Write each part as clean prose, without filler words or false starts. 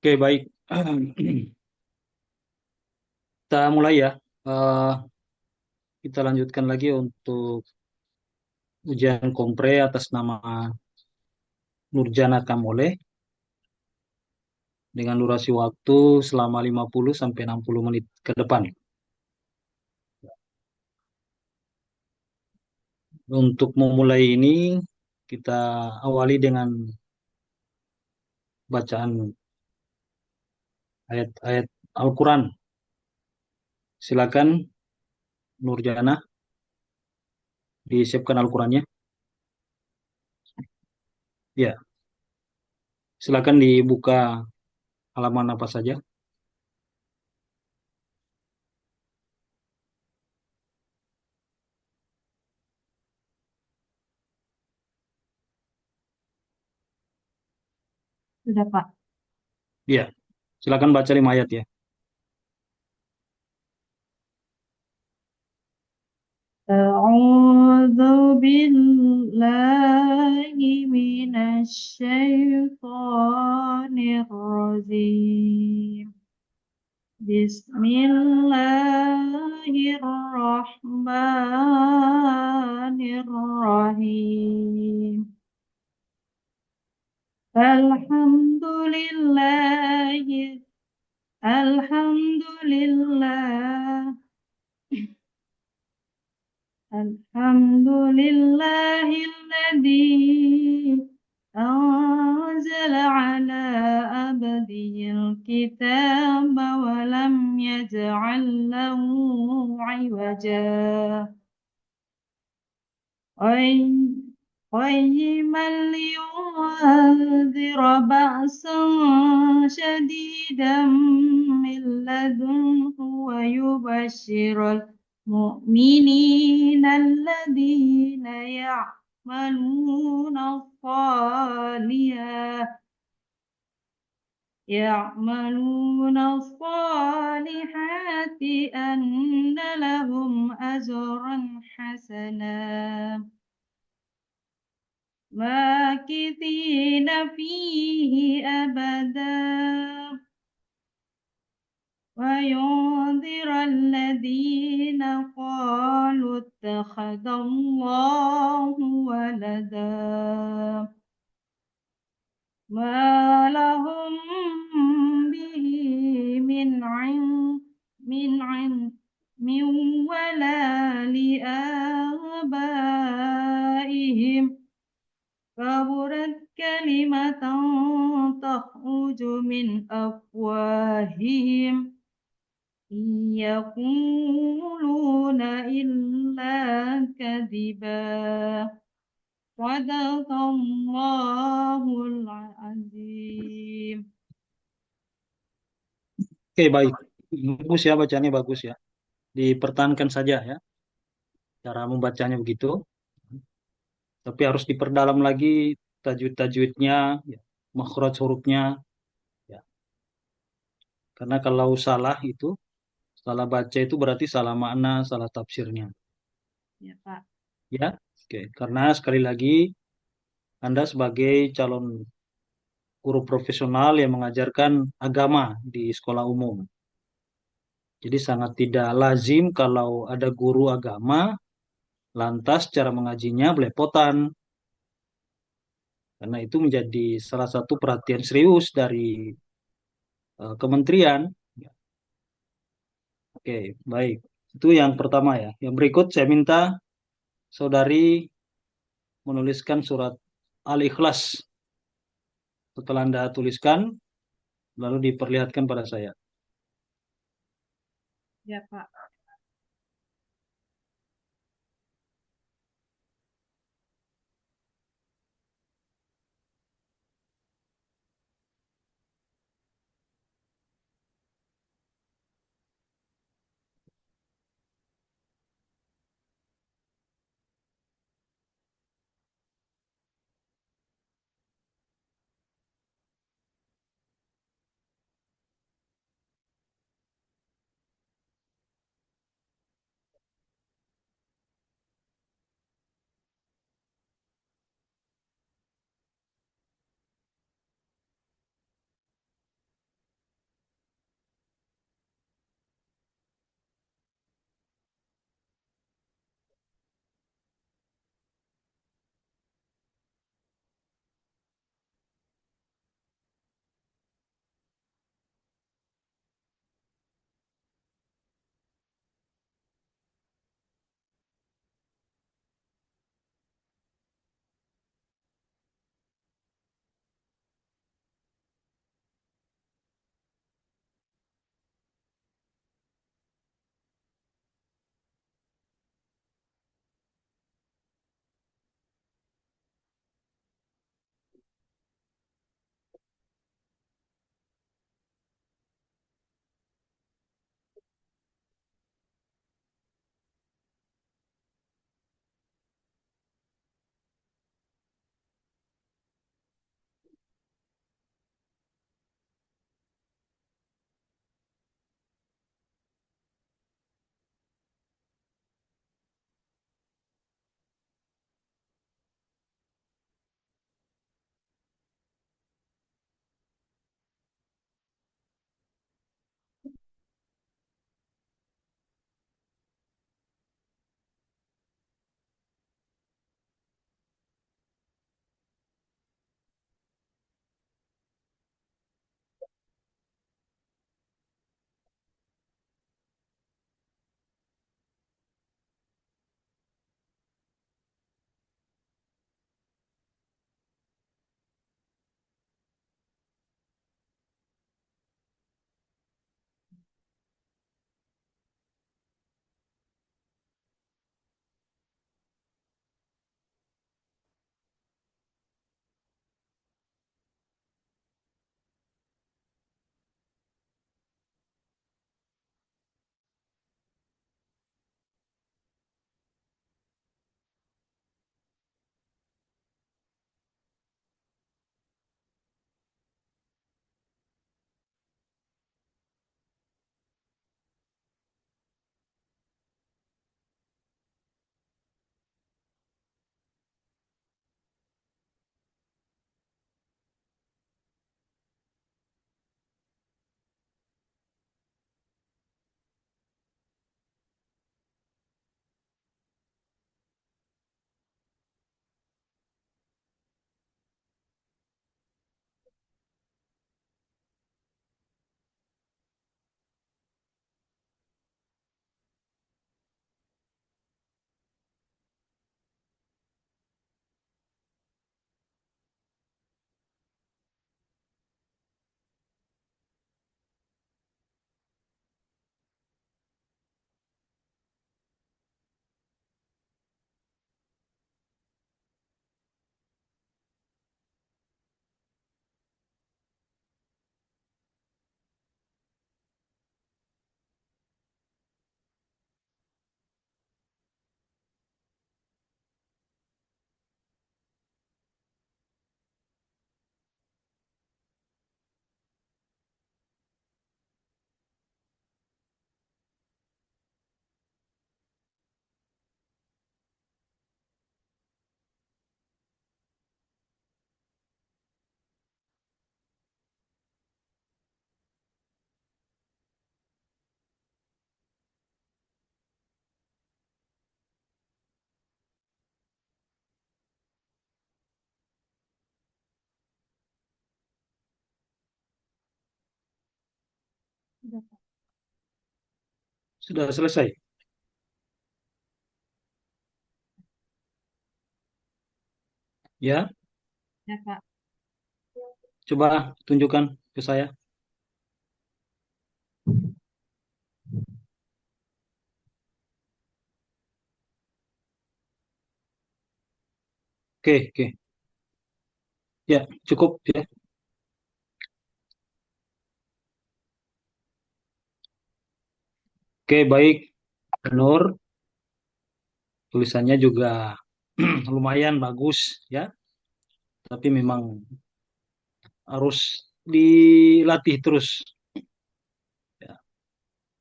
Oke, baik. Kita mulai ya. Eh, kita lanjutkan lagi untuk ujian kompre atas nama Nurjana Kamole dengan durasi waktu selama 50 sampai 60 menit ke depan. Untuk memulai ini, kita awali dengan bacaan ayat-ayat Al-Quran. Silakan Nurjana disiapkan Al-Qurannya. Ya, silakan dibuka halaman apa saja. Sudah, Pak. Ya, silakan baca 5 ayat ya. أعوذ بالله من الشيطان الرجيم. بسم الله الرحمن الرحيم. الحمد لله. الحمد لله. الحمد لله الذي أنزل على عبده الكتاب ولم يجعل له عوجا قي- قيما لينذر بأسا شديدا من لدنه ويبشر المؤمنين الذين يعملون الصالحات أن لهم أجرا حسنا ماكثين فيه أبدا وينذر الذين قالوا اتخذ الله ولدا ما لهم به من علم من علم من ولا لآبائهم كبرت كلمة تخرج من أفواههم إن يقولون إلا كذبا صدق الله العظيم. Oke, baik. Bagus ya, bacanya bagus ya. Dipertahankan saja ya, cara membacanya begitu. Tapi harus diperdalam lagi tajwid-tajwidnya, ya, makhraj hurufnya, ya. Karena kalau salah itu, salah baca itu berarti salah makna, salah tafsirnya. Ya, Pak. Ya, oke. Karena sekali lagi, Anda sebagai calon guru profesional yang mengajarkan agama di sekolah umum. Jadi sangat tidak lazim kalau ada guru agama, lantas cara mengajinya belepotan. Karena itu menjadi salah satu perhatian serius dari kementerian. Ya, oke, baik. Itu yang pertama ya. Yang berikut saya minta saudari menuliskan surat Al-Ikhlas. Setelah Anda tuliskan, lalu diperlihatkan pada saya. Ya, Pak. Sudah, Pak. Sudah selesai? Ya, Ya, Pak. coba tunjukkan ke saya. Oke, oke. Ya, cukup ya. Oke, baik. Nur, tulisannya juga lumayan bagus ya, tapi memang harus dilatih terus. Ya.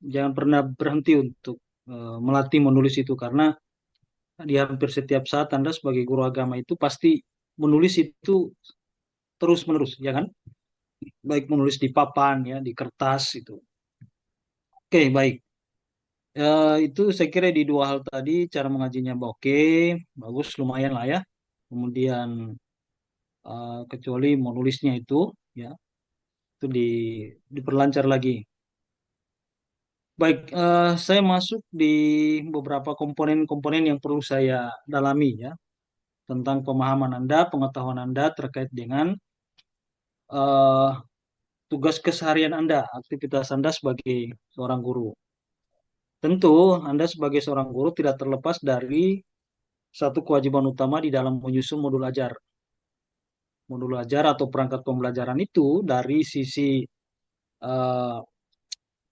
Jangan pernah berhenti untuk melatih menulis itu karena di hampir setiap saat Anda sebagai guru agama itu pasti menulis itu terus-menerus, ya kan? Baik menulis di papan ya, di kertas itu. Oke, baik. Itu saya kira di dua hal tadi cara mengajinya oke, bagus, lumayan lah ya. Kemudian kecuali menulisnya itu ya, itu diperlancar lagi. Baik, saya masuk di beberapa komponen-komponen yang perlu saya dalami ya tentang pemahaman Anda, pengetahuan Anda terkait dengan eh, tugas keseharian Anda, aktivitas Anda sebagai seorang guru. Tentu Anda sebagai seorang guru tidak terlepas dari satu kewajiban utama di dalam menyusun modul ajar. Modul ajar atau perangkat pembelajaran itu dari sisi eh,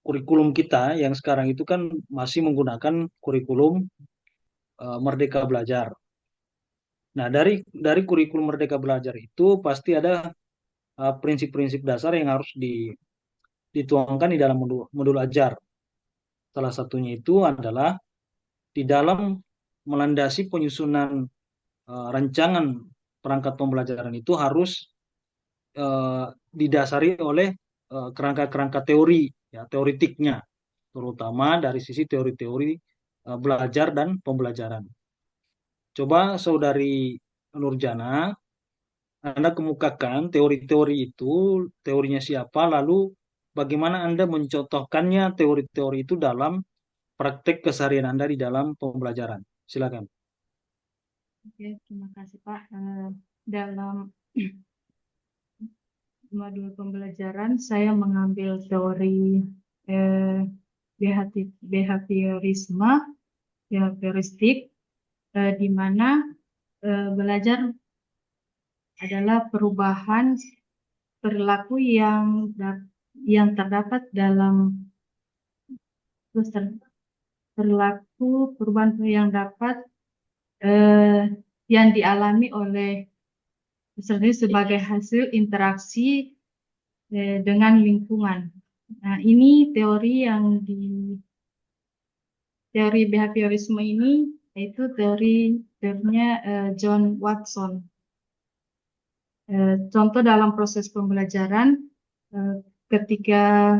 kurikulum kita yang sekarang itu kan masih menggunakan kurikulum Merdeka Belajar. Nah, dari kurikulum Merdeka Belajar itu pasti ada prinsip-prinsip dasar yang harus dituangkan di dalam modul, modul ajar. Salah satunya itu adalah di dalam melandasi penyusunan rancangan perangkat pembelajaran itu harus eh, didasari oleh kerangka-kerangka teori, ya, teoritiknya, terutama dari sisi teori-teori belajar dan pembelajaran. Coba Saudari Nurjana, Anda kemukakan teori-teori itu, teorinya siapa, lalu bagaimana Anda mencontohkannya teori-teori itu dalam praktek keseharian Anda di dalam pembelajaran. Silakan. Oke, terima kasih, Pak. Dalam modul pembelajaran, saya mengambil teori eh, behaviorisme, behavioristik, di mana belajar adalah perubahan perilaku yang terdapat dalam perilaku perubahan yang dapat eh, yang dialami oleh peserta sebagai hasil interaksi dengan lingkungan. Nah, ini teori behaviorisme ini yaitu teorinya John Watson. Contoh dalam proses pembelajaran ketika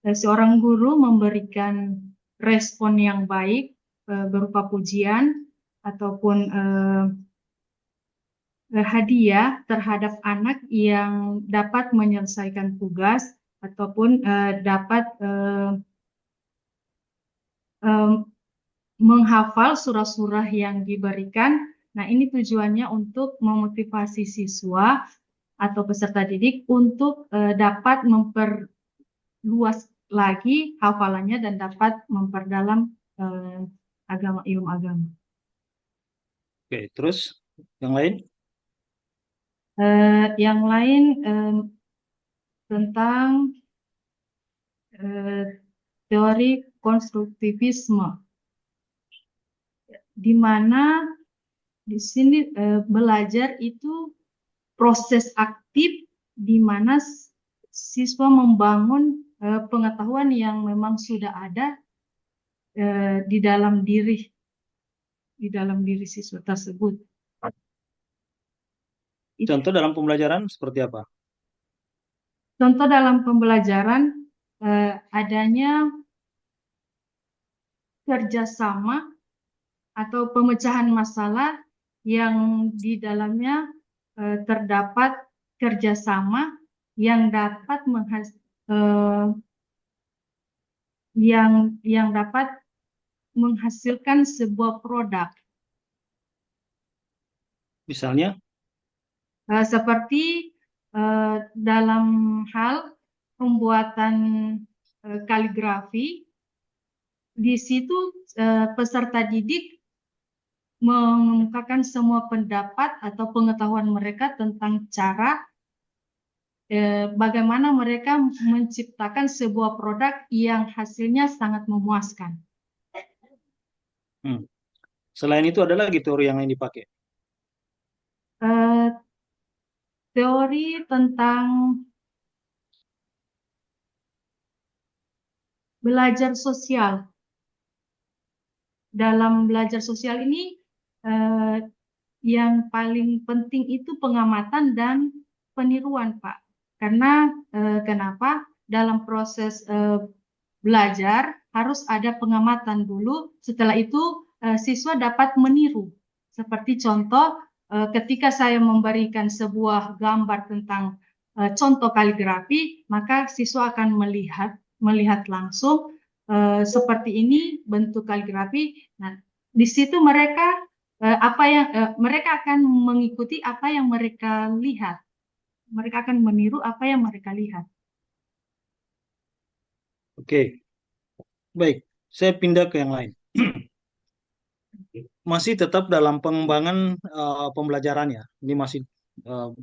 seorang guru memberikan respon yang baik berupa pujian ataupun hadiah terhadap anak yang dapat menyelesaikan tugas ataupun dapat menghafal surah-surah yang diberikan. Nah, ini tujuannya untuk memotivasi siswa atau peserta didik untuk dapat memperluas lagi hafalannya dan dapat memperdalam ilmu agama. Oke, terus yang lain? Yang lain tentang teori konstruktivisme, di mana di sini belajar itu proses aktif di mana siswa membangun pengetahuan yang memang sudah ada di dalam diri siswa tersebut. Contoh dalam pembelajaran seperti apa? Contoh dalam pembelajaran adanya kerjasama atau pemecahan masalah yang di dalamnya terdapat kerjasama yang dapat eh, yang dapat menghasilkan sebuah produk. Misalnya, Seperti dalam hal pembuatan kaligrafi, di situ peserta didik mengemukakan semua pendapat atau pengetahuan mereka tentang cara bagaimana mereka menciptakan sebuah produk yang hasilnya sangat memuaskan. hmm, selain itu ada lagi teori yang lain dipakai. Eh, Teori tentang belajar sosial. Dalam belajar sosial ini, eh, yang paling penting itu pengamatan dan peniruan, Pak. Karena kenapa? Dalam proses belajar harus ada pengamatan dulu. Setelah itu siswa dapat meniru. Seperti contoh, ketika saya memberikan sebuah gambar tentang contoh kaligrafi, maka siswa akan melihat langsung seperti ini bentuk kaligrafi. Nah, di situ mereka akan mengikuti apa yang mereka lihat. Mereka akan meniru apa yang mereka lihat. Oke, baik. Saya pindah ke yang lain. Masih tetap dalam pengembangan pembelajaran ya. Ini masih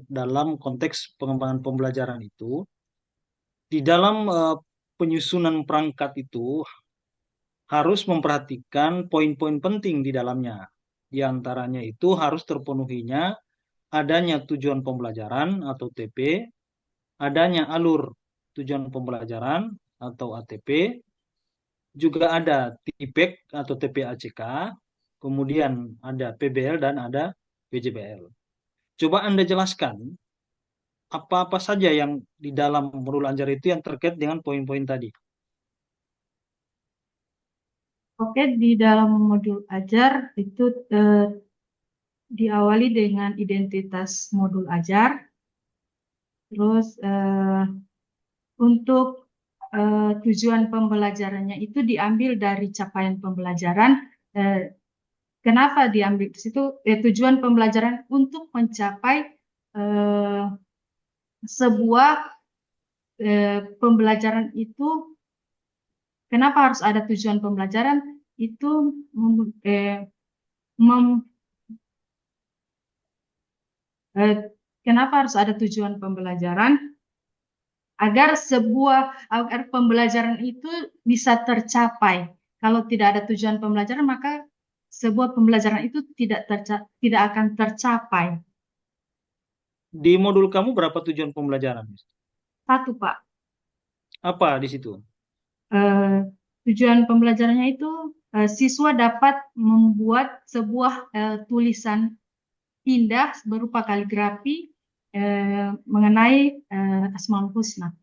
dalam konteks pengembangan pembelajaran itu. Di dalam penyusunan perangkat itu harus memperhatikan poin-poin penting di dalamnya. Di antaranya itu harus terpenuhinya adanya tujuan pembelajaran atau TP, adanya alur tujuan pembelajaran atau ATP, juga ada TIPEK atau TPACK, kemudian ada PBL dan ada PJBL. Coba Anda jelaskan apa-apa saja yang di dalam modul Anjar itu yang terkait dengan poin-poin tadi. Oke, di dalam modul ajar itu diawali dengan identitas modul ajar. Terus untuk tujuan pembelajarannya itu diambil dari capaian pembelajaran. Eh, Kenapa diambil di situ? Tujuan pembelajaran untuk mencapai eh, sebuah pembelajaran itu. Kenapa harus ada tujuan pembelajaran? Itu mem- eh, kenapa harus ada tujuan pembelajaran? Agar pembelajaran itu bisa tercapai. Kalau tidak ada tujuan pembelajaran, maka sebuah pembelajaran itu tidak akan tercapai. Di modul kamu berapa tujuan pembelajaran? Satu, Pak. Apa di situ? Eh, Tujuan pembelajarannya itu siswa dapat membuat sebuah tulisan indah berupa kaligrafi mengenai Asmaul Husna.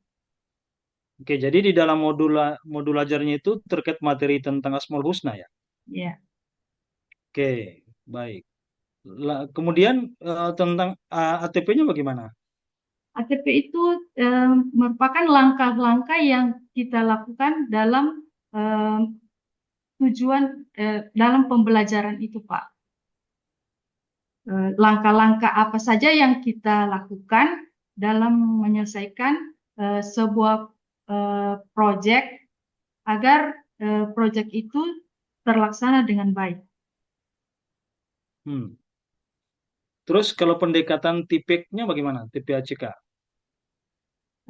Oke, jadi di dalam modul ajarnya itu terkait materi tentang Asmaul Husna ya. Ya. Oke, baik. Kemudian tentang ATP-nya bagaimana? ATP itu merupakan langkah-langkah yang kita lakukan dalam eh, dalam pembelajaran itu, Pak. Langkah-langkah apa saja yang kita lakukan dalam menyelesaikan sebuah proyek agar proyek itu terlaksana dengan baik. Hmm. Terus kalau pendekatan TIPEK-nya bagaimana? TPACK?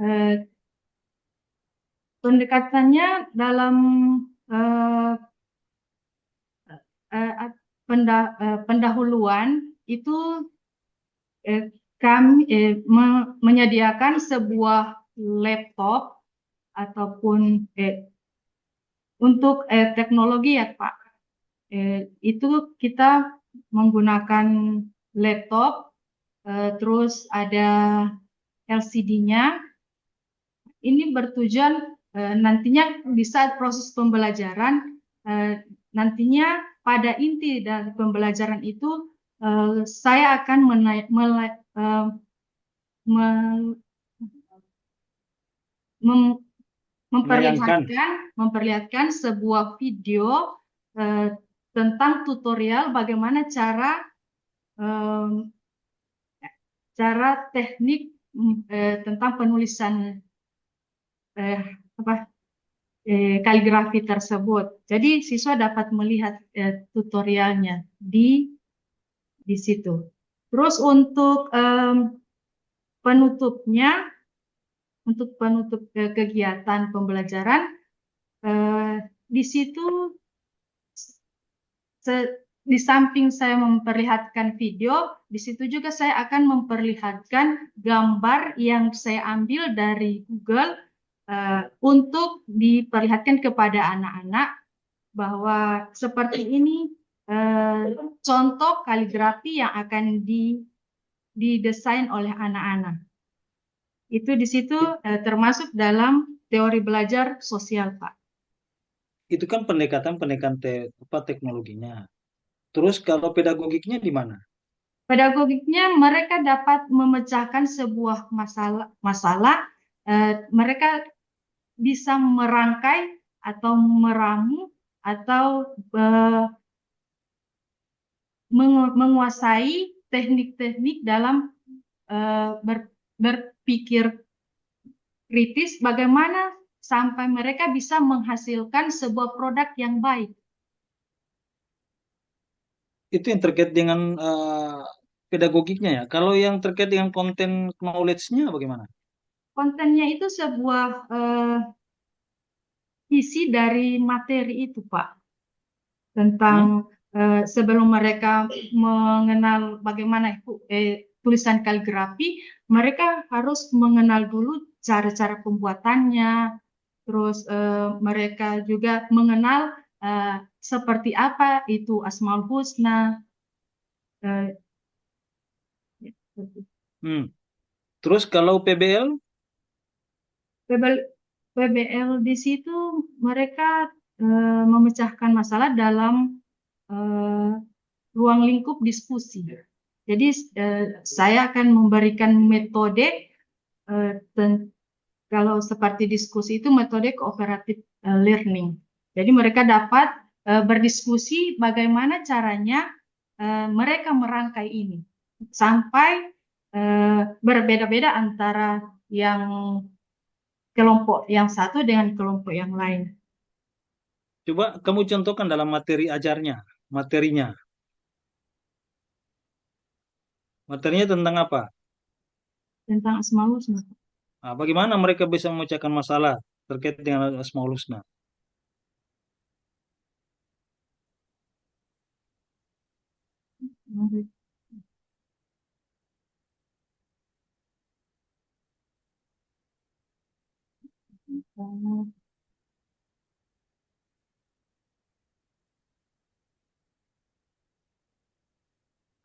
Eh, Pendekatannya dalam eh, pendahuluan itu kami menyediakan sebuah laptop ataupun untuk teknologi ya Pak. Itu kita menggunakan laptop, terus ada LCD-nya. Ini bertujuan nantinya di saat proses pembelajaran, nantinya pada inti dari pembelajaran itu saya akan mem- Menayangkan. memperlihatkan sebuah video eh, tentang tutorial bagaimana em, cara teknik tentang penulisan eh, apa kaligrafi tersebut. Jadi siswa dapat melihat tutorialnya di situ. Terus penutupnya, untuk penutup kegiatan pembelajaran, eh, di situ di samping saya memperlihatkan video, di situ juga saya akan memperlihatkan gambar yang saya ambil dari Google untuk diperlihatkan kepada anak-anak bahwa seperti ini contoh kaligrafi yang akan didesain oleh anak-anak. Itu di situ It- termasuk dalam teori belajar sosial, Pak. Itu kan pendekatan-pendekatan teknologinya. Terus kalau pedagogiknya di mana? Pedagogiknya mereka dapat memecahkan sebuah masalah, mereka bisa merangkai atau meramu atau eh, menguasai teknik-teknik dalam berpikir kritis bagaimana sampai mereka bisa menghasilkan sebuah produk yang baik. Itu yang terkait dengan pedagogiknya ya. Kalau yang terkait dengan konten knowledge-nya bagaimana? Kontennya itu sebuah isi dari materi itu, Pak, Hmm? tentang sebelum mereka mengenal bagaimana tulisan kaligrafi, mereka harus mengenal dulu cara-cara pembuatannya, terus mereka juga mengenal seperti apa itu Asmaul Husna. eh, Hmm. Terus kalau PBL, PBL, PBL di situ mereka memecahkan masalah dalam eh, ruang lingkup diskusi. Jadi saya akan memberikan metode eh, kalau seperti diskusi itu metode cooperative learning. Jadi mereka dapat berdiskusi bagaimana caranya mereka merangkai ini sampai berbeda-beda antara yang kelompok yang satu dengan kelompok yang lain. coba kamu contohkan dalam materi ajarnya, materinya. Materinya tentang apa? Tentang Asmaul Husna. Nah, bagaimana mereka bisa memecahkan masalah terkait dengan Asmaul Husna?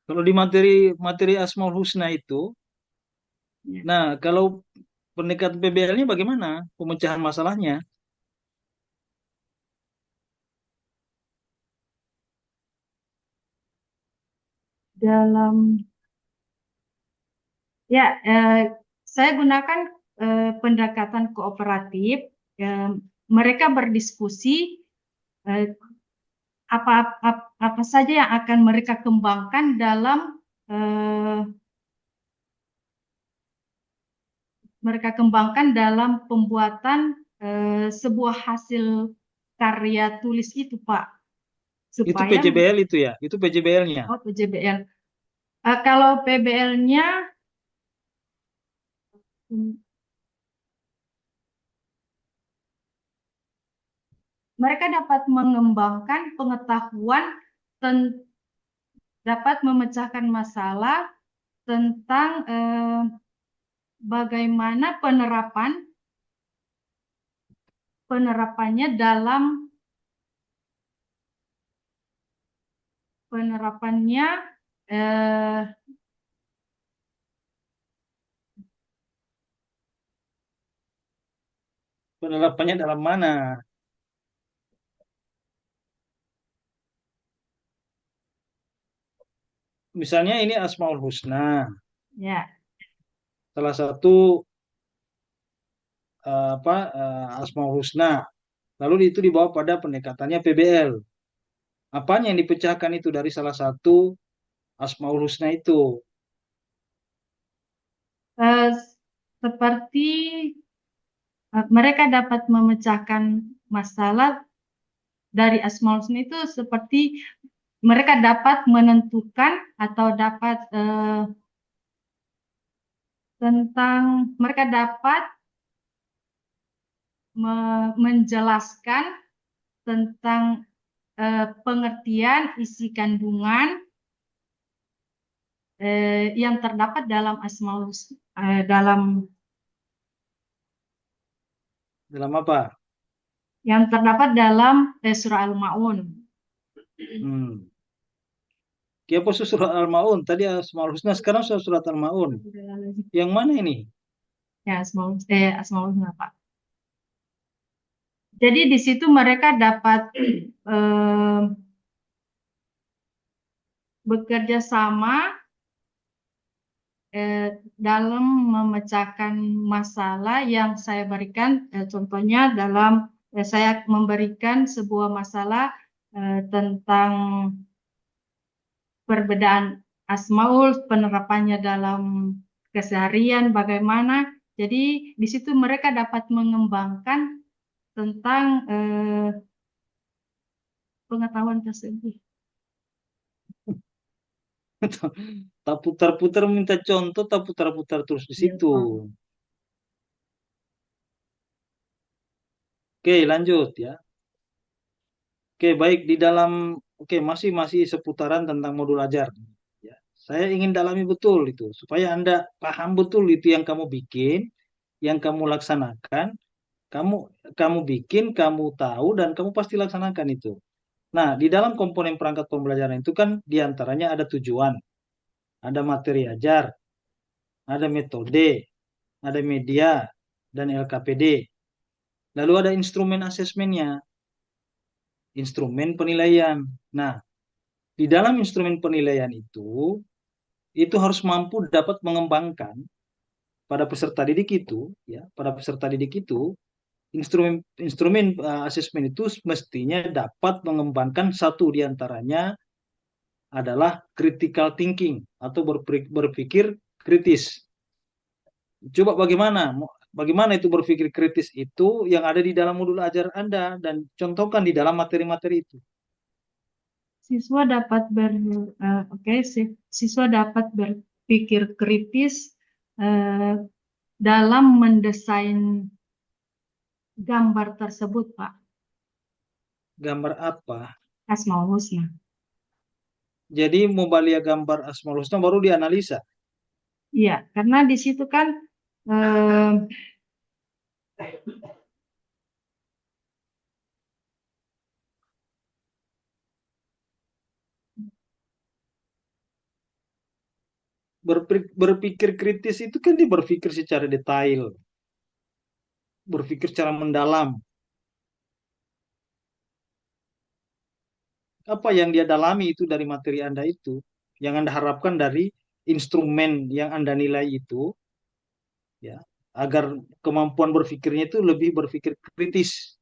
Kalau di materi materi Asmaul Husna itu, Ya. nah kalau pendekatan PBL-nya bagaimana pemecahan masalahnya? Dalam ya saya gunakan pendekatan kooperatif. Eh, Mereka berdiskusi eh, apa saja yang akan mereka kembangkan dalam eh, pembuatan sebuah hasil karya tulis itu, Pak, Itu supaya PJBL itu ya, itu PJBL-nya. oh PJBL. Kalau PBL-nya mereka dapat mengembangkan pengetahuan dapat memecahkan masalah tentang bagaimana penerapannya dalam penerapannya eh, Penerapannya dalam mana? Misalnya ini Asmaul Husna. ya Salah satu Asmaul Husna. Lalu itu dibawa pada pendekatannya PBL. Apanya yang dipecahkan itu dari salah satu Asmaul Husna itu? Eh, Seperti mereka dapat memecahkan masalah dari Asmaul Husna itu seperti mereka dapat menentukan atau dapat tentang mereka dapat menjelaskan tentang pengertian isi kandungan yang terdapat dalam Asmaul Husna, dalam Dalam apa? yang terdapat dalam surah Al-Maun. Hmm. Apa surat Al-Maun? Tadi Asmaul Husna, sekarang surat Al-Maun. Yang mana ini? Ya, Asmaul Husna, Pak. Jadi di situ mereka dapat bekerja sama dalam memecahkan masalah yang saya berikan. Contohnya dalam saya memberikan sebuah masalah tentang perbedaan Asmaul, penerapannya dalam keseharian, bagaimana. Jadi di situ mereka dapat mengembangkan tentang pengetahuan tersebut. Tak putar-putar minta contoh, tak putar-putar terus di Iya, situ. Pak. Oke, lanjut ya. Oke, baik di dalam masih masih seputaran tentang modul ajar. Ya, saya ingin dalami betul itu supaya Anda paham betul itu yang kamu bikin, yang kamu laksanakan, kamu kamu bikin, kamu tahu dan kamu pasti laksanakan itu. Nah, di dalam komponen perangkat pembelajaran itu kan diantaranya ada tujuan, ada materi ajar, ada metode, ada media, dan LKPD. Lalu ada instrumen asesmennya, instrumen penilaian. Nah, di dalam instrumen penilaian itu harus mampu dapat mengembangkan pada peserta didik itu, ya, pada peserta didik itu, instrumen instrumen asesmen itu mestinya dapat mengembangkan satu diantaranya adalah critical thinking atau berpikir kritis. Coba bagaimana itu berpikir kritis itu yang ada di dalam modul ajar Anda dan contohkan di dalam materi-materi itu. Siswa dapat siswa dapat berpikir kritis eh, dalam mendesain gambar tersebut, Pak. Gambar apa? Asmaul Husna. Jadi Mubalia gambar Asmaul Husna baru dianalisa. Iya, karena di situ kan eh, Berpikir kritis itu kan dia berpikir secara detail, berpikir secara mendalam. Apa yang dia dalami itu dari materi Anda itu, yang Anda harapkan dari instrumen yang Anda nilai itu, ya, agar kemampuan berpikirnya itu lebih berpikir kritis.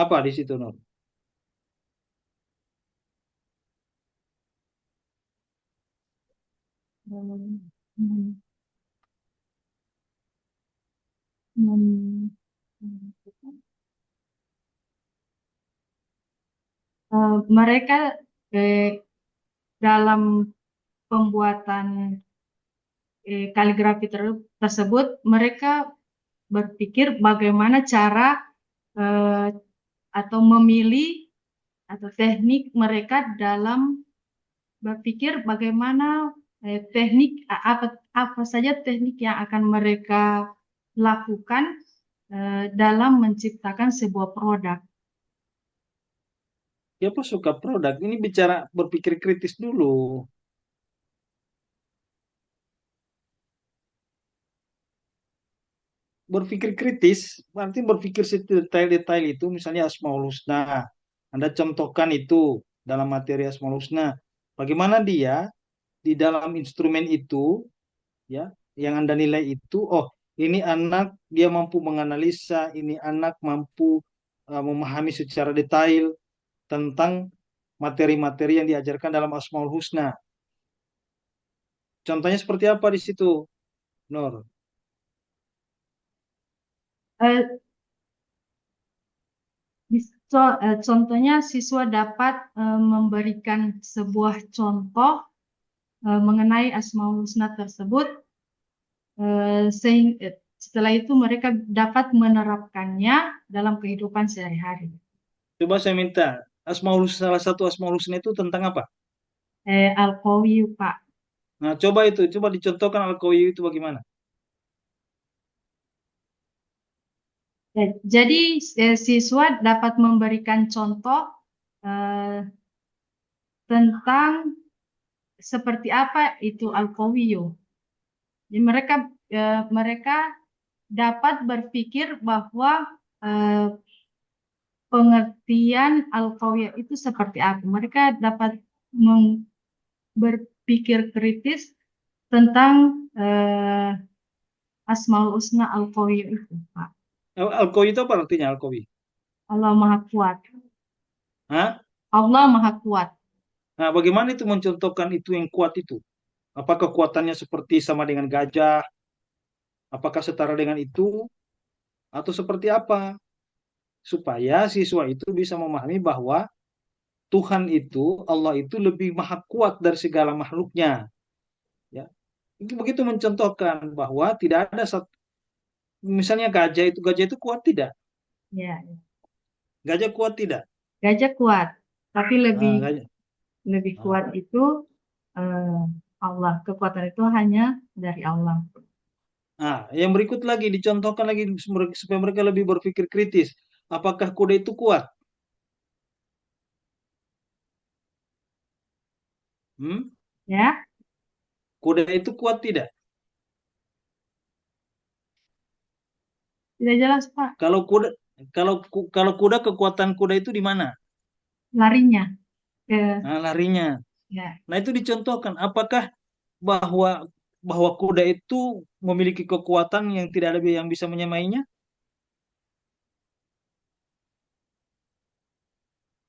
Apa di situ, Nur? mem- mem- mem- mereka dalam pembuatan kaligrafi tersebut mereka berpikir bagaimana cara eh, atau memilih atau teknik mereka dalam berpikir bagaimana teknik apa apa saja teknik yang akan mereka lakukan dalam menciptakan sebuah produk. Siapa suka produk? Ini bicara berpikir kritis dulu. Berpikir kritis, berarti berpikir detail-detail itu, misalnya Asmaul Husna. Anda contohkan itu dalam materi Asmaul Husna. Bagaimana dia di dalam instrumen itu, ya, yang Anda nilai itu, oh, ini anak dia mampu menganalisa, ini anak mampu memahami secara detail tentang materi-materi yang diajarkan dalam Asmaul Husna. Contohnya seperti apa di situ, Nur? Eh, Contohnya siswa dapat memberikan sebuah contoh mengenai Asmaul Husna tersebut, sehingga setelah itu mereka dapat menerapkannya dalam kehidupan sehari-hari. Coba saya minta, salah satu Asmaul Husna itu tentang apa? Al-Qawi, Pak. Nah, coba dicontohkan Al-Qawi itu bagaimana? Jadi siswa dapat memberikan contoh eh, tentang seperti apa itu Al-Qawiyu. Jadi mereka dapat berpikir bahwa eh, pengertian Al-Qawiyu itu seperti apa. Mereka dapat berpikir kritis tentang Asmaul Husna Al-Qawiyu itu, Pak. Al-Qawi itu apa artinya Al-Qawi? Allah Maha Kuat. Hah? Allah Maha Kuat. Nah, bagaimana itu mencontohkan itu yang kuat itu? Apakah kekuatannya seperti sama dengan gajah? Apakah setara dengan itu? Atau seperti apa? Supaya siswa itu bisa memahami bahwa Tuhan itu, Allah itu lebih maha kuat dari segala makhluknya. Ya, itu begitu mencontohkan bahwa tidak ada misalnya gajah itu kuat tidak? Ya, Gajah kuat tidak? gajah kuat, tapi lebih Ah, gajah. lebih Ah. kuat itu eh, Allah. Kekuatan itu hanya dari Allah. Nah, yang berikut lagi dicontohkan lagi supaya mereka lebih berpikir kritis. Apakah kuda itu kuat? Hmm? Ya, Kuda itu kuat tidak? tidak jelas, Pak. Kalau kuda kalau kuda kekuatan kuda itu di mana? Larinya ke Nah, larinya. ya, Nah, itu dicontohkan. Apakah bahwa bahwa kuda itu memiliki kekuatan yang tidak ada yang bisa menyamainya?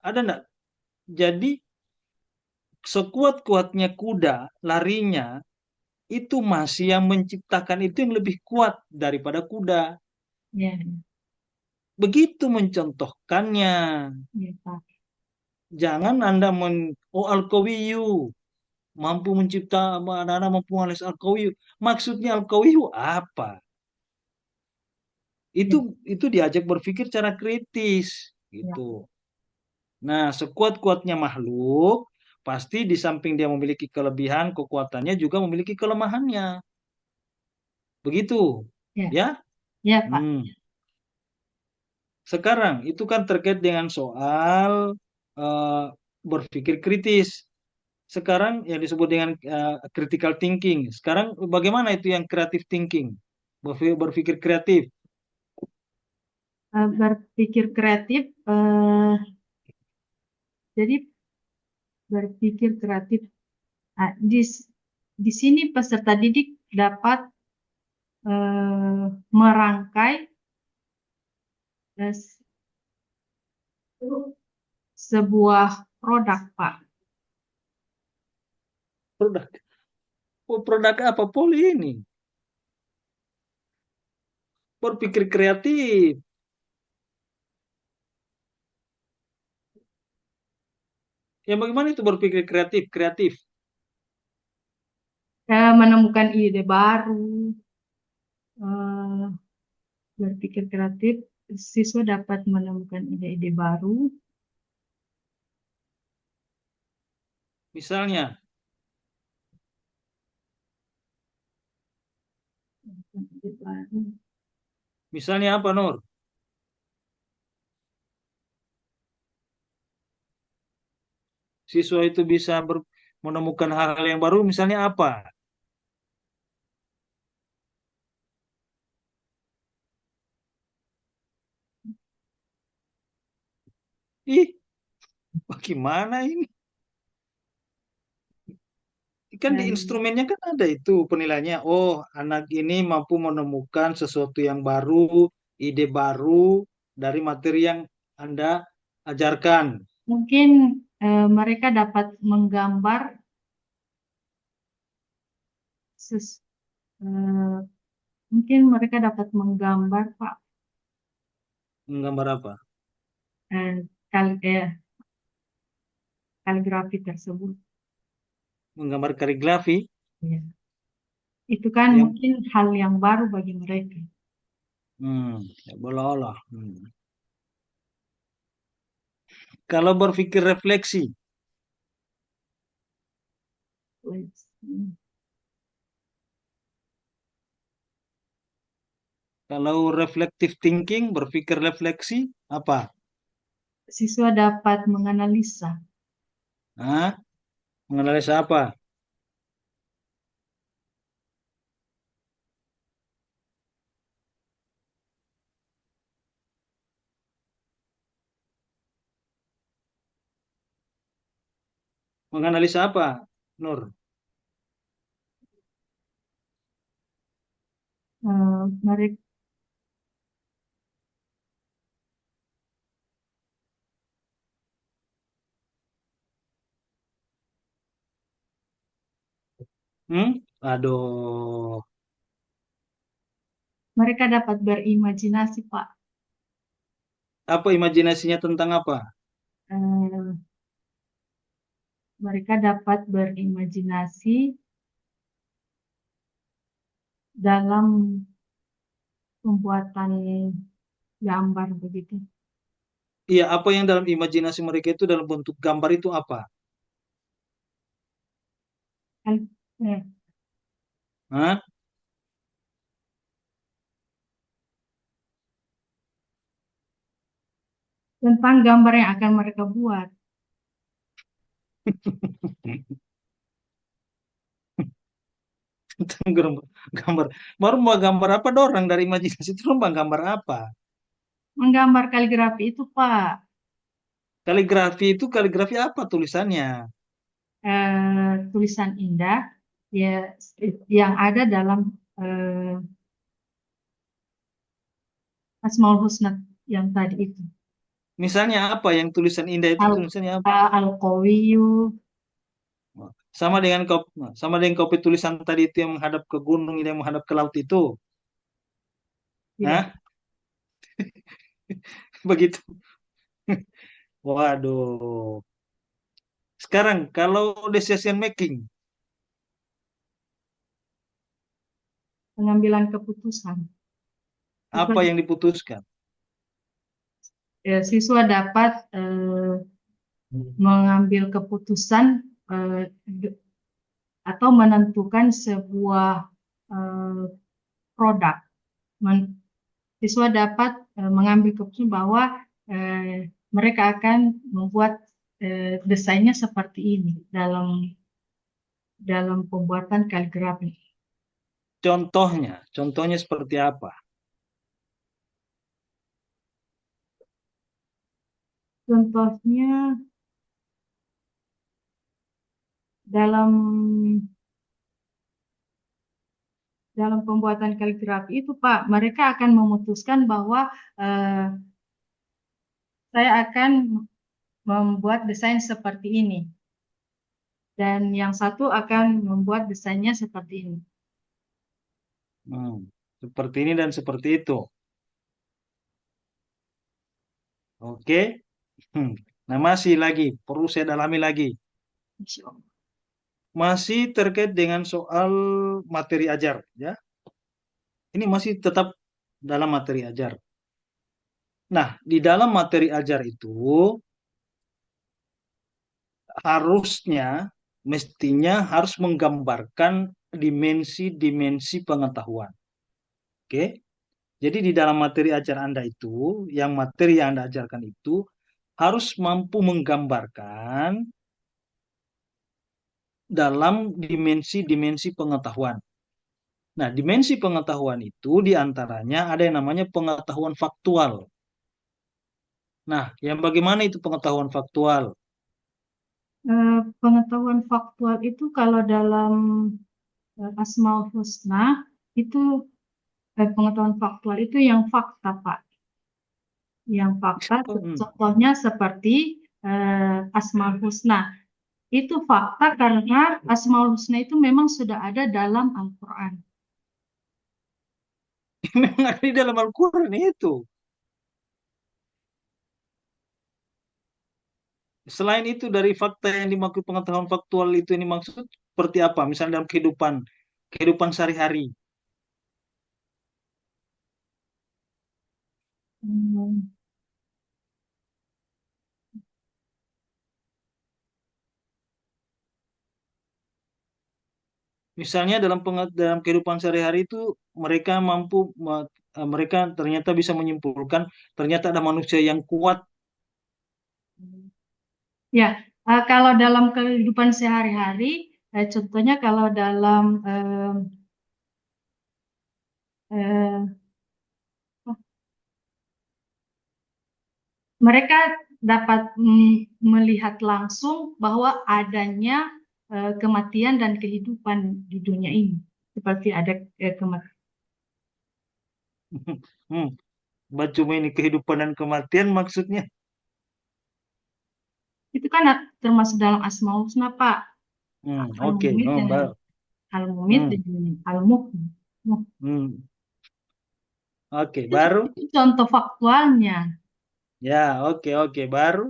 Ada enggak? Jadi sekuat-kuatnya kuda larinya itu masih yang menciptakan itu yang lebih kuat daripada kuda. ya, Begitu mencontohkannya. ya, Pak. Jangan Anda oh Al-Qawiyu mampu mencipta anak-anak mampu mengalis Al-Qawiyu. Maksudnya Al-Qawiyu apa? Ya, Itu diajak berpikir secara kritis ya, gitu. Nah, sekuat-kuatnya makhluk pasti di samping dia memiliki kelebihan, kekuatannya juga memiliki kelemahannya. Begitu. ya, Ya? ya, Pak. Hmm. Sekarang itu kan terkait dengan soal eh, berpikir kritis. Sekarang yang disebut dengan critical thinking. Sekarang bagaimana itu yang creative thinking? Berpikir kreatif. Berpikir kreatif. Jadi berpikir kreatif. Nah, di sini peserta didik dapat merangkai eh, sebuah produk, Pak. Produk. Oh, produk apa? Poli ini. Berpikir kreatif. Ya bagaimana itu berpikir kreatif? Kreatif. Menemukan ide baru, eh, berpikir kreatif, siswa dapat menemukan ide-ide baru. Misalnya, Ide baru. misalnya apa, Nur? Siswa itu bisa menemukan hal-hal yang baru, misalnya apa? Ih, bagaimana ini? kan di Dan instrumennya kan ada itu penilaiannya. Oh, anak ini mampu menemukan sesuatu yang baru, ide baru dari materi yang Anda ajarkan. mungkin mereka dapat menggambar ses- eh, mungkin mereka dapat menggambar Pak Menggambar apa? eh, kal- eh, kaligrafi tersebut. Menggambar kaligrafi Ya. Itu kan yang mungkin hal yang baru bagi mereka. ya olah-olah. Kalau berpikir refleksi, kalau reflective thinking, berpikir refleksi, apa? Siswa dapat menganalisa, Hah? Menganalisa apa? Menganalisa apa, Nur? mereka Hmm? Aduh, mereka dapat berimajinasi, Pak. apa imajinasinya tentang apa? Eh, Mereka dapat berimajinasi dalam pembuatan gambar begitu. Iya, apa yang dalam imajinasi mereka itu dalam bentuk gambar itu apa? Kan, eh, Hah? Tentang gambar yang akan mereka buat. Tentang gambar, gambar. Baru mau gambar apa dorang dari imajinasi itu mau gambar apa? Menggambar kaligrafi itu, Pak, Kaligrafi itu kaligrafi apa tulisannya? tulisan indah ya yang ada dalam Asmaul Husna yang tadi itu. Misalnya apa yang tulisan indah itu Al tulisannya apa? Al-Qawiyu, Sama dengan kopi tulisan tadi itu yang menghadap ke gunung, yang menghadap ke laut itu. tidak. Hah? Begitu. Waduh. Sekarang kalau decision making, Pengambilan keputusan. Siswa, apa yang diputuskan? siswa dapat mengambil keputusan atau menentukan sebuah eh, produk. Siswa dapat mengambil keputusan bahwa mereka akan membuat desainnya seperti ini dalam pembuatan kaligrafi. Contohnya seperti apa? Contohnya dalam dalam pembuatan kaligrafi itu, Pak, mereka akan memutuskan bahwa eh, saya akan membuat desain seperti ini, dan yang satu akan membuat desainnya seperti ini. Hmm, seperti ini dan seperti itu. Oke. Hmm. Nah, masih lagi, perlu saya dalami lagi. Insya Allah. Masih terkait dengan soal materi ajar, ya. Ini masih tetap dalam materi ajar. Nah, di dalam materi ajar itu harusnya, mestinya harus menggambarkan dimensi-dimensi pengetahuan. Oke? Jadi di dalam materi ajar Anda itu, yang materi yang Anda ajarkan itu harus mampu menggambarkan dalam dimensi-dimensi pengetahuan. Nah, dimensi pengetahuan itu diantaranya ada yang namanya pengetahuan faktual. Nah, yang bagaimana itu pengetahuan faktual? Pengetahuan faktual itu kalau dalam Asmaul Husna itu pengetahuan faktual itu yang fakta, Pak. Yang fakta, Hmm. contohnya seperti Asmaul Husna. Itu fakta karena Asmaul Husna itu memang sudah ada dalam Al-Quran. Memang ada di dalam Al-Quran itu. Selain itu dari fakta yang dimaksud pengetahuan faktual itu ini maksud seperti apa? Misalnya dalam kehidupan kehidupan sehari-hari. Hmm, Misalnya dalam kehidupan sehari-hari itu mereka mampu mereka ternyata bisa menyimpulkan ternyata ada manusia yang kuat. Ya, kalau dalam kehidupan sehari-hari, contohnya kalau dalam eh, mereka dapat melihat langsung bahwa adanya kematian dan kehidupan di dunia ini, seperti ada kematian. Hmm, cuma ini kehidupan dan kematian maksudnya. Itu kan termasuk dalam Asmaul Husna, Pak. Oke. Al-Mumit Oh, dengan Al-Mumit hmm, dengan Al-Muhyi. hmm. Oke, baru. Itu contoh faktualnya. Ya, oke, oke, baru.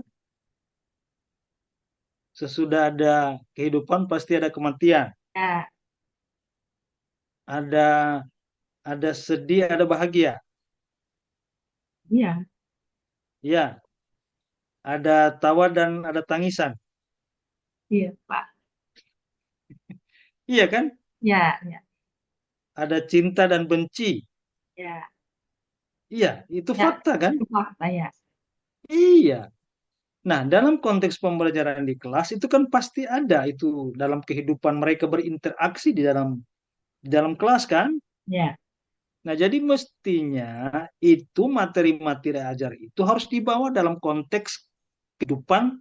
Sesudah ada kehidupan pasti ada kematian. Ya, Ada sedih, ada bahagia. iya, Ya, ada tawa dan ada tangisan. iya, Pak. Iya kan? Ya, ya, Ada cinta dan benci. ya, Iya, itu ya. fakta kan? Itu fakta ya. Iya. Nah, dalam konteks pembelajaran di kelas itu kan pasti ada itu dalam kehidupan mereka berinteraksi di dalam kelas kan? Ya, Nah, jadi mestinya itu materi-materi ajar itu harus dibawa dalam konteks kehidupan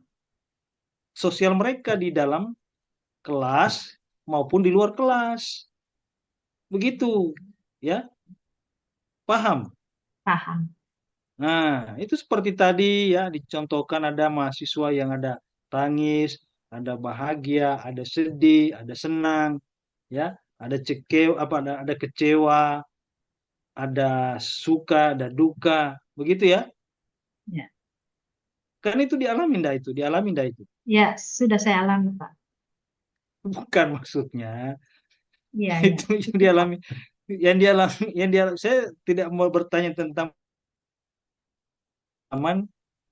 sosial mereka di dalam kelas maupun di luar kelas. Begitu, ya. Paham? paham. Nah, itu seperti tadi ya dicontohkan ada mahasiswa yang ada tangis, ada bahagia, ada sedih, ada senang, ya, ada ada kecewa, ada suka, ada duka, begitu ya. Ya, Kan itu dialami dah itu. ya, sudah saya alami, Pak. Bukan maksudnya Iya, iya. itu yang dialami saya tidak mau bertanya tentang aman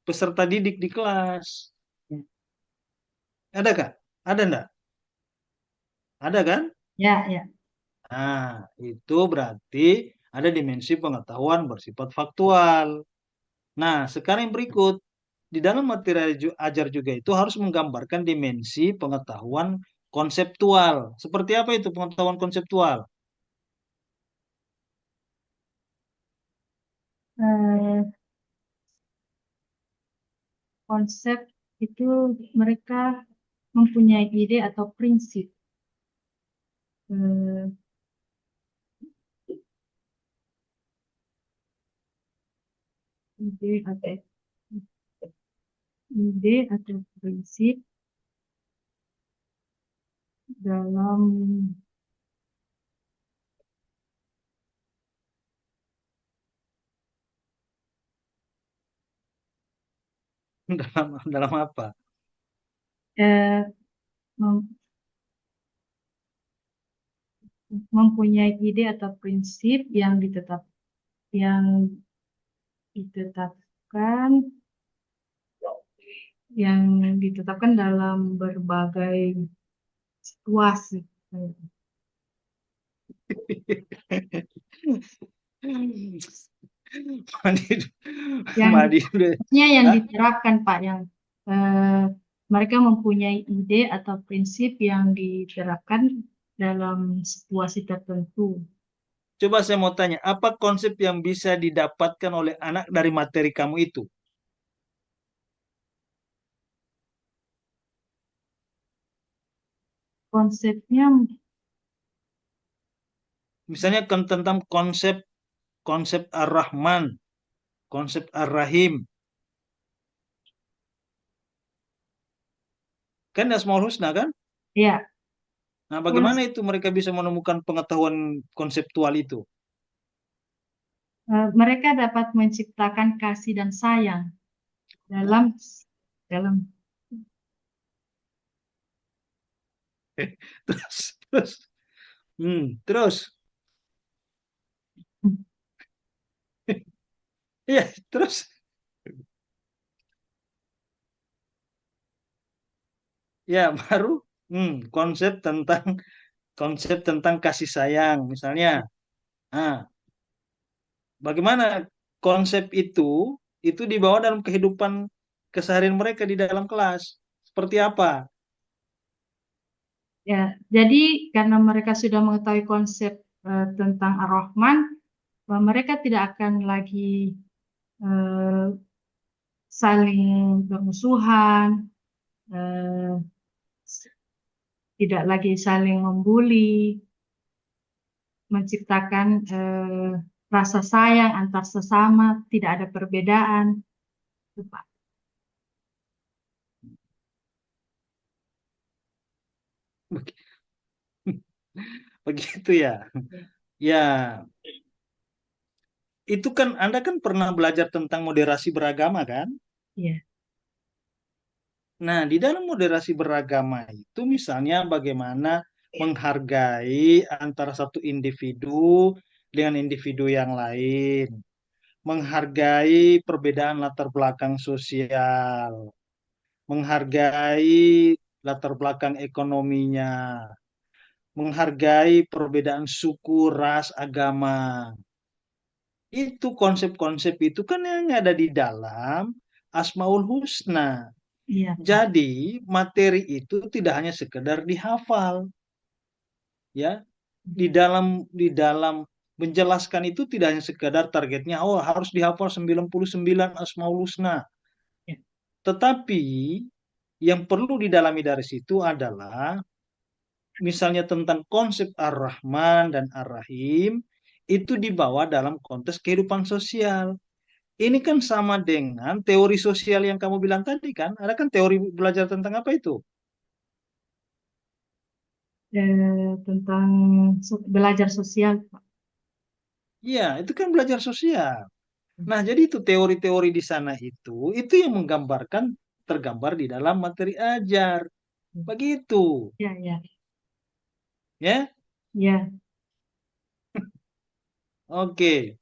peserta didik di kelas. Ada kak? Ada enggak? Ada kan? Ya, ya. Nah, itu berarti ada dimensi pengetahuan bersifat faktual. Nah, sekarang yang berikut, di dalam materi ajar juga itu harus menggambarkan dimensi pengetahuan konseptual. Seperti apa itu pengetahuan konseptual? Eh, Konsep itu mereka mempunyai ide atau prinsip. Eh, ide atau prinsip dalam Dalam apa? eh, mem- mempunyai ide atau prinsip yang ditetapkan yang ditetapkan dalam berbagai situasi. Madi, Yang Madi udah. maksudnya yang Hah? diterapkan, Pak, yang eh, mereka mempunyai ide atau prinsip yang diterapkan dalam situasi tertentu. Coba saya mau tanya, apa konsep yang bisa didapatkan oleh anak dari materi kamu itu? konsepnya Misalnya kan tentang konsep konsep Ar-Rahman, konsep Ar-Rahim. Kan Asmaul Husna kan? ya Nah, bagaimana itu mereka bisa menemukan pengetahuan konseptual itu? mereka dapat menciptakan kasih dan sayang dalam dalam Terus, terus, iya, terus, ya baru, konsep tentang kasih sayang, misalnya, ah, bagaimana konsep itu dibawa dalam kehidupan keseharian mereka di dalam kelas, seperti apa? ya. Jadi karena mereka sudah mengetahui konsep tentang Ar-Rahman, mereka tidak akan lagi eh, saling bermusuhan, eh, tidak lagi saling membuli, menciptakan rasa sayang antar sesama, tidak ada perbedaan. Itu, Pak. Begitu ya. Ya, itu kan Anda kan pernah belajar tentang moderasi beragama kan? Iya, Nah, di dalam moderasi beragama itu misalnya bagaimana menghargai antara satu individu dengan individu yang lain, menghargai perbedaan latar belakang sosial, menghargai latar belakang ekonominya, menghargai perbedaan suku, ras, agama. Itu konsep-konsep itu kan yang ada di dalam Asmaul Husna. iya, Pak. Jadi materi itu tidak hanya sekedar dihafal, ya. Di dalam menjelaskan itu tidak hanya sekedar targetnya, oh harus dihafal 99 Asmaul Husna. Ya, Tetapi yang perlu didalami dari situ adalah misalnya tentang konsep Ar-Rahman dan Ar-Rahim itu dibawa dalam konteks kehidupan sosial. Ini kan sama dengan teori sosial yang kamu bilang tadi kan? Ada kan teori belajar tentang apa itu? tentang belajar sosial, Pak. Iya, itu kan belajar sosial. Nah, jadi itu teori-teori di sana itu yang menggambarkan tergambar di dalam materi ajar. Begitu, Ya, ya, ya. ya. Oke,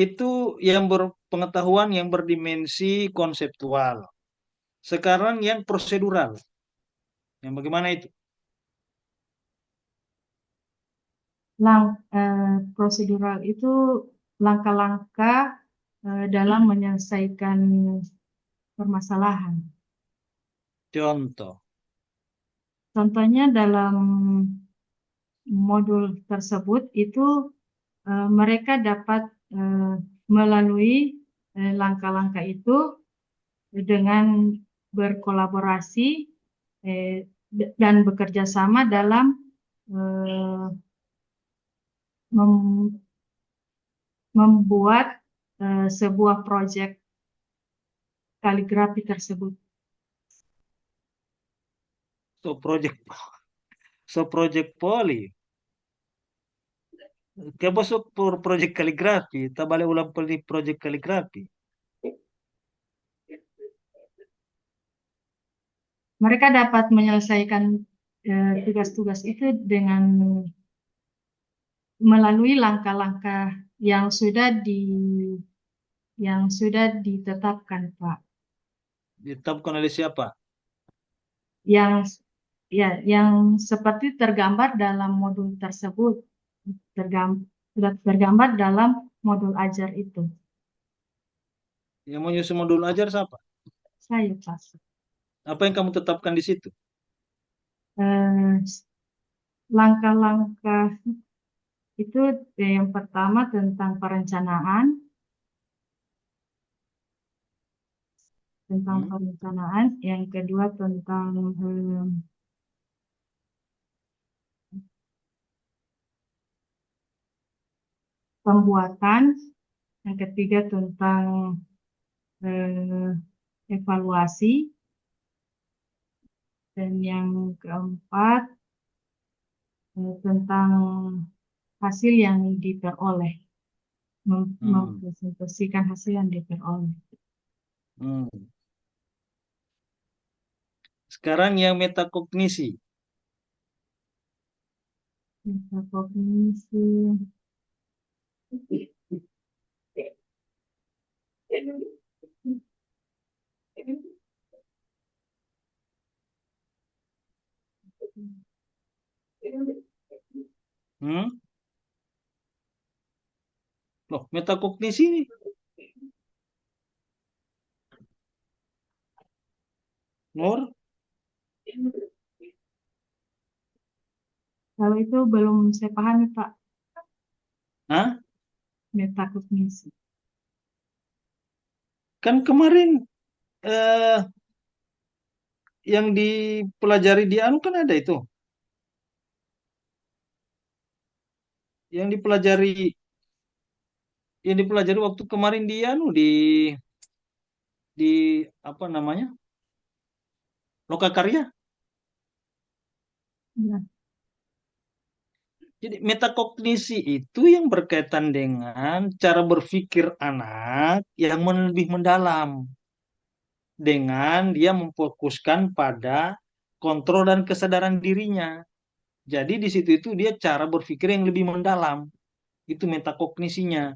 itu yang berpengetahuan yang berdimensi konseptual. Sekarang yang prosedural. Yang bagaimana itu? Prosedural itu langkah-langkah dalam menyelesaikan permasalahan. Contoh. Contohnya dalam modul tersebut itu mereka dapat eh, melalui langkah-langkah itu dengan berkolaborasi dan bekerja sama dalam eh, mem- membuat sebuah proyek kaligrafi tersebut. So project poli. Kaya masuk project kaligrafi, tabale ulang pali project kaligrafi. Mereka dapat menyelesaikan tugas-tugas itu dengan melalui langkah-langkah yang sudah ditetapkan, Pak. Ditetapkan oleh siapa? Yang yang seperti tergambar dalam modul tersebut, sudah tergambar dalam modul ajar itu. Yang menyusun modul ajar siapa? Saya, Pak. Apa yang kamu tetapkan di situ? Eh, Langkah-langkah itu yang pertama tentang perencanaan, Hmm? yang kedua tentang pembuatan, yang ketiga tentang eh, evaluasi, dan yang keempat tentang hasil yang diperoleh, Hmm. mempresentasikan hasil yang diperoleh. Hmm. Sekarang yang metakognisi. Metakognisi. Hmm? Loh, metakognisi ini. Nur? Kalau itu belum saya pahami, Pak, Hah? metakognisi. Kan kemarin eh, yang dipelajari di anu kan ada itu. Yang dipelajari waktu kemarin di anu di apa namanya? Lokakarya. Ya, Jadi metakognisi itu yang berkaitan dengan cara berpikir anak yang lebih mendalam dengan dia memfokuskan pada kontrol dan kesadaran dirinya. Jadi di situ itu dia cara berpikir yang lebih mendalam. Itu metakognisinya.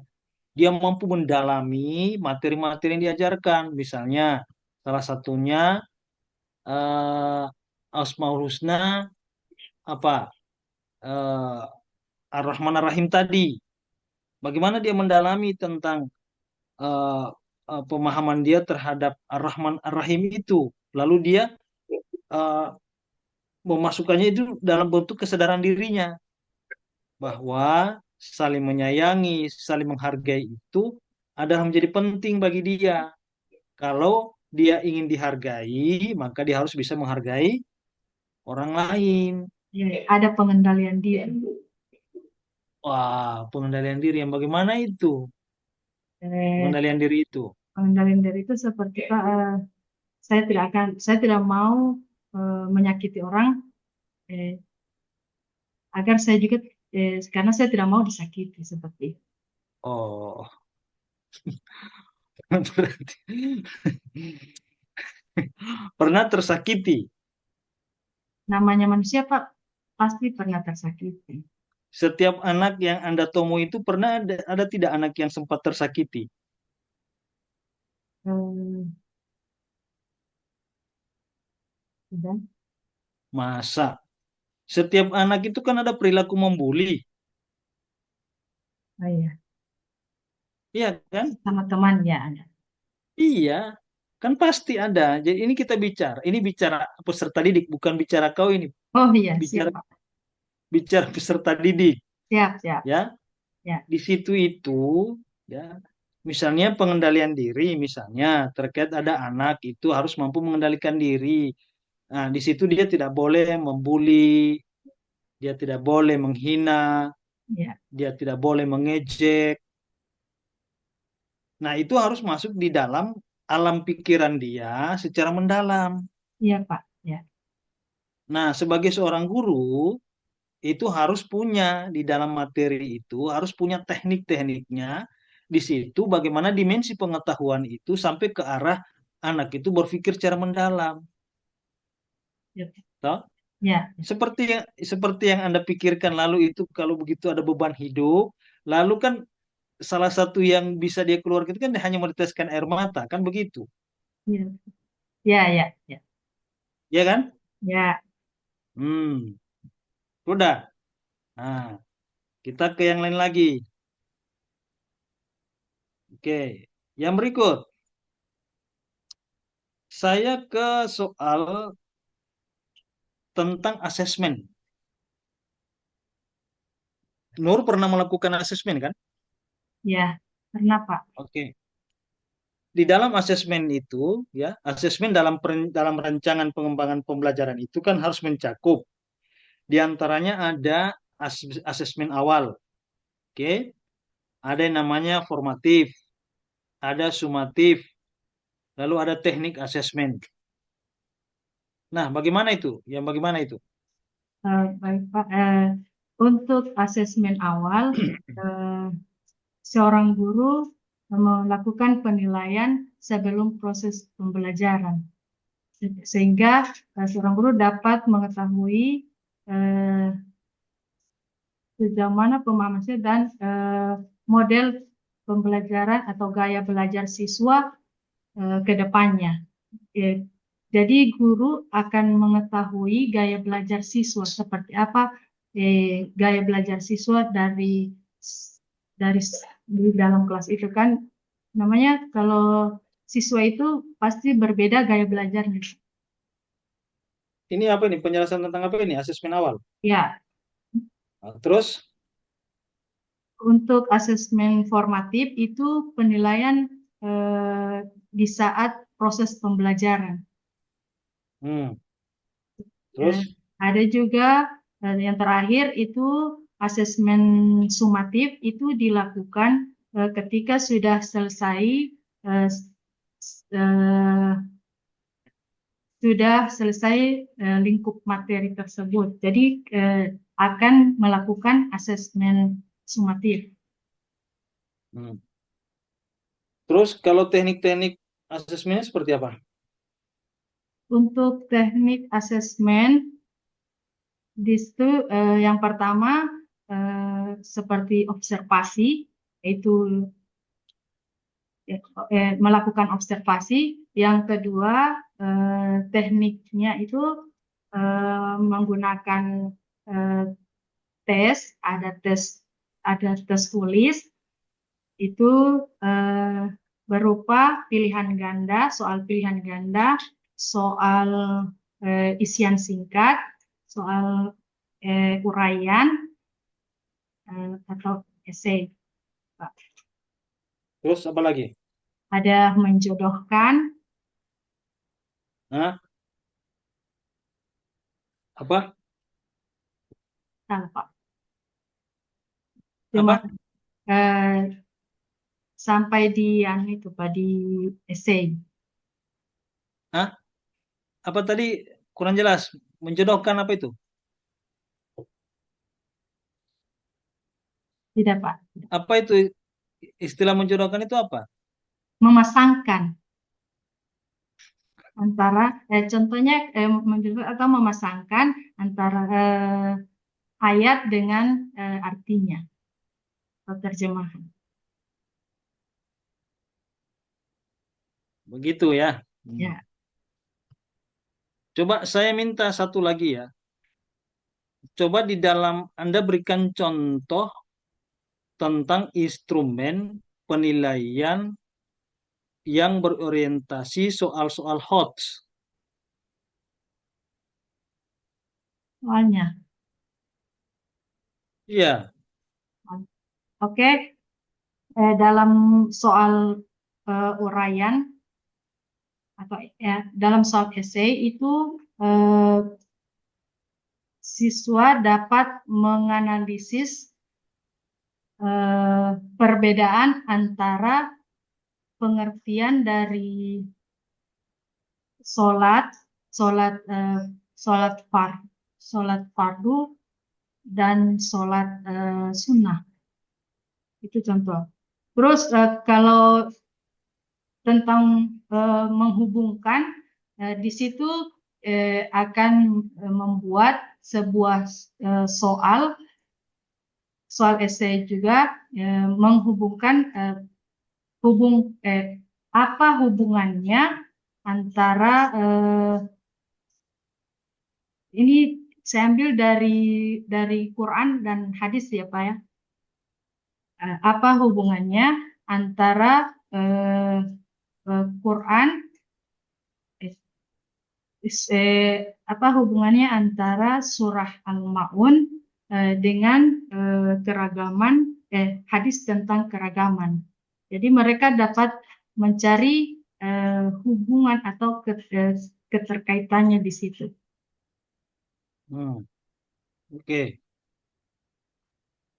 Dia mampu mendalami materi-materi yang diajarkan. Misalnya salah satunya eh, Asmaul Husna apa eh, Ar-Rahman Ar-Rahim tadi. Bagaimana dia mendalami tentang eh, pemahaman dia terhadap Ar-Rahman Ar-Rahim itu. Lalu dia eh, memasukkannya itu dalam bentuk kesadaran dirinya bahwa saling menyayangi, saling menghargai itu adalah menjadi penting bagi dia. Kalau dia ingin dihargai, maka dia harus bisa menghargai orang lain. ya, ada pengendalian diri. Wah, pengendalian diri yang bagaimana itu? Eh, Pengendalian diri itu. Pengendalian diri itu seperti Pak, saya tidak mau menyakiti orang, eh, agar saya juga, karena saya tidak mau disakiti seperti itu. Oh, berarti pernah tersakiti. Namanya manusia, Pak, pasti pernah tersakiti. Setiap anak yang Anda temui itu pernah ada tidak anak yang sempat tersakiti? Eh, dan, Masa? Setiap anak itu kan ada perilaku membuli. oh iya, Iya kan? sama teman ya ada. Iya, kan pasti ada. Jadi ini bicara peserta didik, bukan bicara kau ini, Oh iya, siap, bicara Pak. bicara peserta didik, Siap, siap. ya. Ya, Di situ itu, ya, misalnya pengendalian diri, misalnya terkait ada anak itu harus mampu mengendalikan diri. Nah, di situ dia tidak boleh membuli, dia tidak boleh menghina, ya, dia tidak boleh mengejek. Nah, itu harus masuk di dalam alam pikiran dia secara mendalam. iya, Pak. Ya, Nah, sebagai seorang guru, itu harus punya di dalam materi itu, harus punya teknik-tekniknya di situ bagaimana dimensi pengetahuan itu sampai ke arah anak itu berpikir secara mendalam. ya, Toh? ya, Seperti yang Anda pikirkan lalu itu kalau begitu ada beban hidup, lalu kan salah satu yang bisa dia keluarkan itu kan hanya meneteskan air mata, kan begitu. ya, ya, ya, ya, Ya kan? ya, Hmm, udah. Nah, kita ke yang lain lagi. Oke. Yang berikut, saya ke soal tentang asesmen. Nur pernah melakukan asesmen kan? ya. Pernah, Pak. Oke. Di dalam asesmen itu, ya, asesmen dalam rancangan pengembangan pembelajaran itu kan harus mencakup. Di antaranya ada asesmen awal, oke, Ada yang namanya formatif, ada sumatif, lalu ada teknik asesmen. Nah, bagaimana itu? Yang bagaimana itu? Baik, Pak. Untuk asesmen awal, eh, seorang guru melakukan penilaian sebelum proses pembelajaran, sehingga seorang guru dapat mengetahui eh, sejauh mana pemahamannya dan model pembelajaran atau gaya belajar siswa ke depannya. Eh, Jadi guru akan mengetahui gaya belajar siswa seperti apa, gaya belajar siswa dari di dalam kelas itu kan, namanya kalau siswa itu pasti berbeda gaya belajarnya. Ini apa ini? Penjelasan tentang apa ini? Asesmen awal. Ya, Nah, terus, untuk asesmen formatif itu penilaian eh, di saat proses pembelajaran. hmm, Eh, terus, Ada juga yang terakhir itu asesmen sumatif itu dilakukan ketika sudah selesai eh, eh, lingkup materi tersebut. Jadi akan melakukan asesmen sumatif. hmm. Terus kalau teknik-teknik asesmennya seperti apa? Untuk teknik asesmen di situ yang pertama seperti observasi, yaitu melakukan observasi. Yang kedua, tekniknya itu menggunakan eh, tes, ada tes tulis, itu eh, berupa pilihan ganda, soal pilihan ganda, soal isian singkat, soal uraian atau esai, Pak. Terus apa lagi? Ada menjodohkan, Hah? Apa? salah, Pak. Cuma Apa? eh, sampai di yang itu Pak, di essay. Hah? Apa tadi kurang jelas? Menjodohkan apa itu? Tidak, Pak. Apa itu istilah menjodohkan itu apa? Memasangkan antara contohnya menjadi atau memasangkan antara ayat dengan artinya atau terjemahan. Begitu ya. Hmm. Ya, Coba saya minta satu lagi ya. Coba di dalam Anda berikan contoh tentang instrumen penilaian yang berorientasi soal-soal HOTS. soalnya. Iya. Oke, dalam soal uraian atau dalam soal essay itu eh, siswa dapat menganalisis perbedaan antara pengertian dari sholat, sholat, sholat far, sholat fardu dan sholat sunnah. Itu contoh. Terus kalau tentang menghubungkan, di situ akan membuat sebuah soal, soal esai juga menghubungkan apa hubungannya antara ini saya ambil dari Quran dan hadis ya Pak ya. Apa hubungannya antara Quran eh, apa hubungannya antara surah Al-Maun dengan keragaman hadis tentang keragaman. Jadi mereka dapat mencari hubungan atau keterkaitannya di situ. Hmm, oke.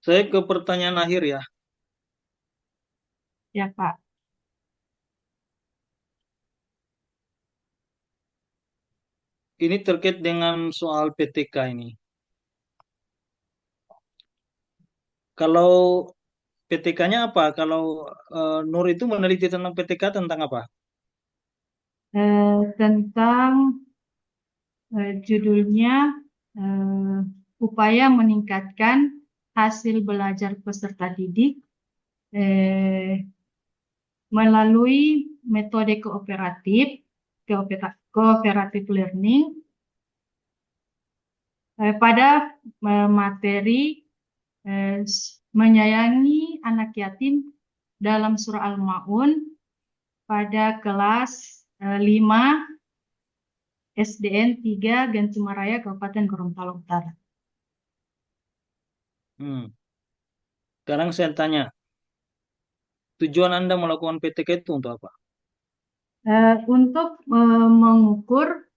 Saya ke pertanyaan akhir ya. Ya, Pak. Ini terkait dengan soal PTK ini. Kalau PTK-nya apa? Kalau Nur itu meneliti tentang PTK tentang apa? Tentang judulnya eh, upaya meningkatkan hasil belajar peserta didik eh, melalui metode cooperative learning pada materi menyayangi anak yatim dalam surah Al-Maun pada kelas 5 SDN 3 Gantimaraya Kabupaten Gorontalo Utara. Hmm. Sekarang saya tanya, tujuan Anda melakukan PTK itu untuk apa? Untuk mengukur,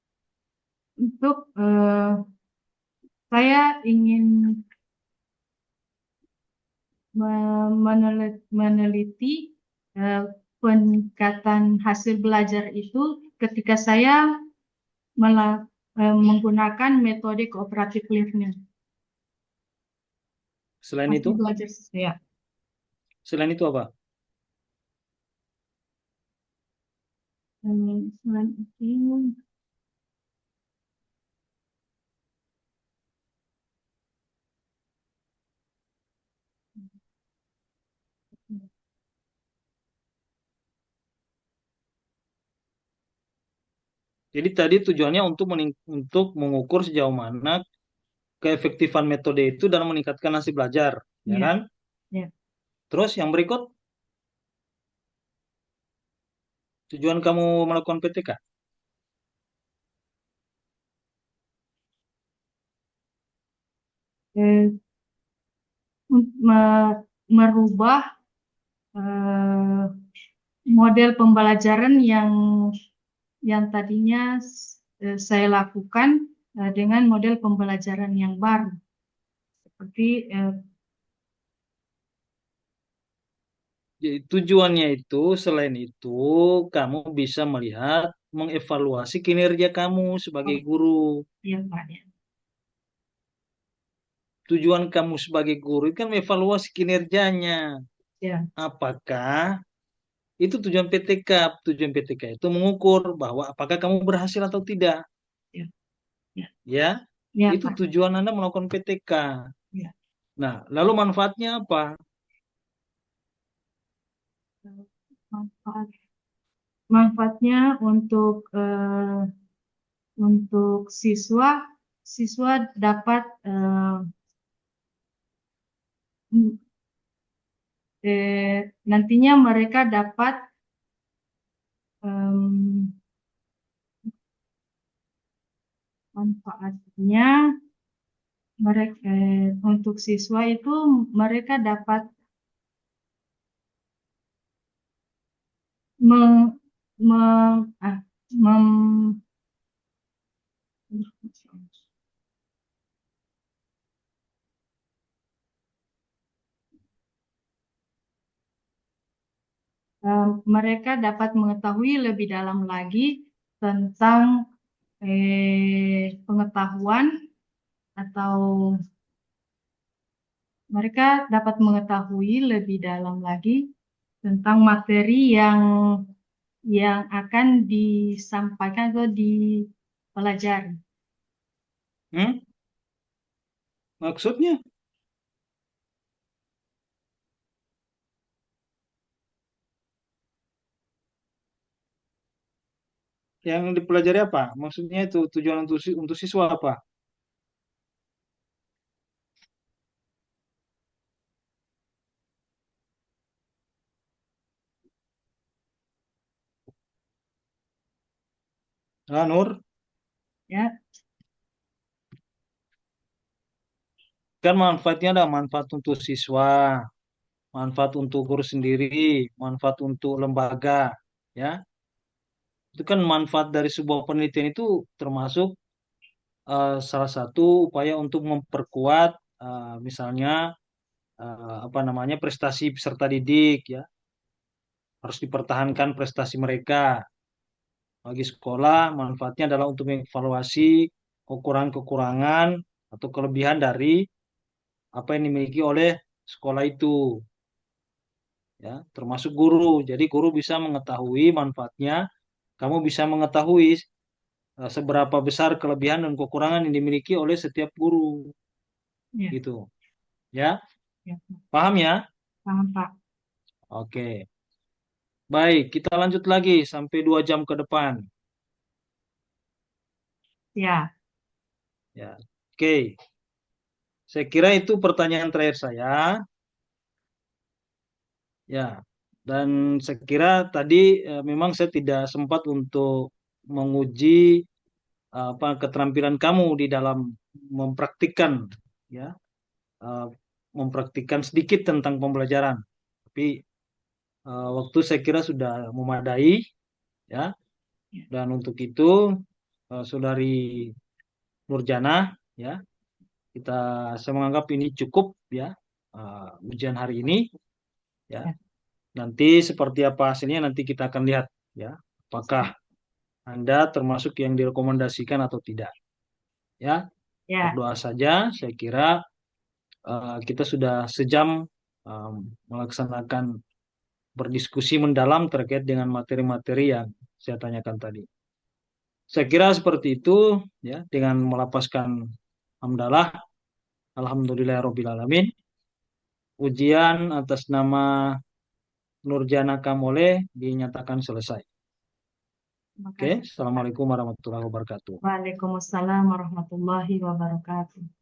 untuk saya ingin meneliti eh, peningkatan hasil belajar itu ketika saya menggunakan metode cooperative learning. Selain Hasil itu, belajar saya. selain itu apa? Selain itu, Jadi tadi tujuannya untuk mengukur sejauh mana keefektifan metode itu dalam meningkatkan hasil belajar, ya ya, kan? ya. Terus yang berikut, tujuan kamu melakukan PTK? Eh, merubah eh, model pembelajaran yang tadinya saya lakukan dengan model pembelajaran yang baru. Seperti Jadi, tujuannya itu, selain itu, kamu bisa melihat, mengevaluasi kinerja kamu sebagai oh, guru. ya Pak ya. Tujuan kamu sebagai guru kan mengevaluasi kinerjanya. Ya, Apakah itu tujuan PTK? Tujuan PTK itu mengukur bahwa apakah kamu berhasil atau tidak. ya, ya, Ya, ya itu Pak. tujuan Anda melakukan PTK. Ya. Nah, lalu manfaatnya apa? Manfaat manfaatnya untuk siswa, siswa dapat m- nantinya mereka dapat em, manfaatnya mereka untuk siswa itu mereka dapat meng, mem- ah, mem- mereka dapat mengetahui lebih dalam lagi tentang pengetahuan atau mereka dapat mengetahui lebih dalam lagi tentang materi yang akan disampaikan atau dipelajari. Hmm? Maksudnya yang dipelajari apa? Maksudnya itu tujuan untuk siswa apa? Ah, Nur, Ya, kan manfaatnya ada manfaat untuk siswa, manfaat untuk guru sendiri, manfaat untuk lembaga, ya. Itu kan manfaat dari sebuah penelitian itu termasuk salah satu upaya untuk memperkuat misalnya apa namanya prestasi peserta didik, ya. harus dipertahankan prestasi mereka. Bagi sekolah, manfaatnya adalah untuk mengevaluasi kekurangan-kekurangan atau kelebihan dari apa yang dimiliki oleh sekolah itu, ya, termasuk guru. Jadi guru bisa mengetahui manfaatnya, kamu bisa mengetahui seberapa besar kelebihan dan kekurangan yang dimiliki oleh setiap guru, Ya, gitu. Ya, ya, paham ya? paham Pak. Oke. Baik, kita lanjut lagi sampai 2 jam ke depan. Ya, Ya. Oke. Saya kira itu pertanyaan terakhir saya. Ya. Dan saya kira tadi memang saya tidak sempat untuk menguji apa keterampilan kamu di dalam mempraktikkan, ya, eh, mempraktikkan sedikit tentang pembelajaran. Tapi waktu saya kira sudah memadai, ya. ya, Dan untuk itu Saudari Nurjana, ya, kita saya menganggap ini cukup, ya, ujian hari ini, ya. ya, Nanti seperti apa hasilnya nanti kita akan lihat, ya, apakah Anda termasuk yang direkomendasikan atau tidak, ya. ya, Berdoa saja. Saya kira kita sudah sejam um, melaksanakan berdiskusi mendalam terkait dengan materi-materi yang saya tanyakan tadi. Saya kira seperti itu, ya, dengan melapaskan hamdalah, alhamdulillahirabbil alamin. Ujian atas nama Nurjana Kamole dinyatakan selesai. terima Oke, kasih Pak. Assalamualaikum warahmatullahi wabarakatuh. Waalaikumsalam warahmatullahi wabarakatuh.